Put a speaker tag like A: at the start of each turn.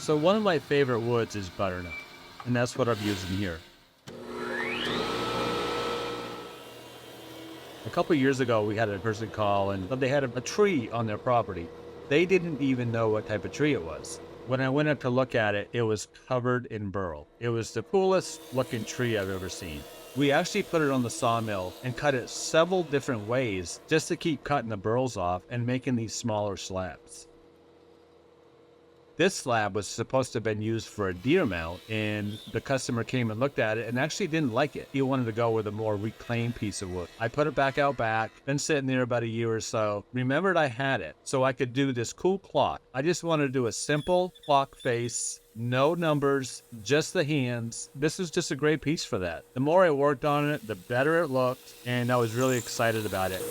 A: So one of my favorite woods is butternut, and that's what I'm using here. A couple years ago, we had a person call and they had a tree on their property. They didn't even know what type of tree it was. When I went up to look at it, it was covered in burl. It was the coolest looking tree I've ever seen. We actually put it on the sawmill and cut it several different ways just to keep cutting the burls off and making these smaller slabs. This slab was supposed to have been used for a deer mount, and the customer came and looked at it and actually didn't like it. He wanted to go with a more reclaimed piece of wood. I put it back out back, been sitting there about a year or so, remembered I had it, so I could do this cool clock. I just wanted to do a simple clock face, no numbers, just the hands. This is just a great piece for that. The more I worked on it, the better it looked, and I was really excited about it.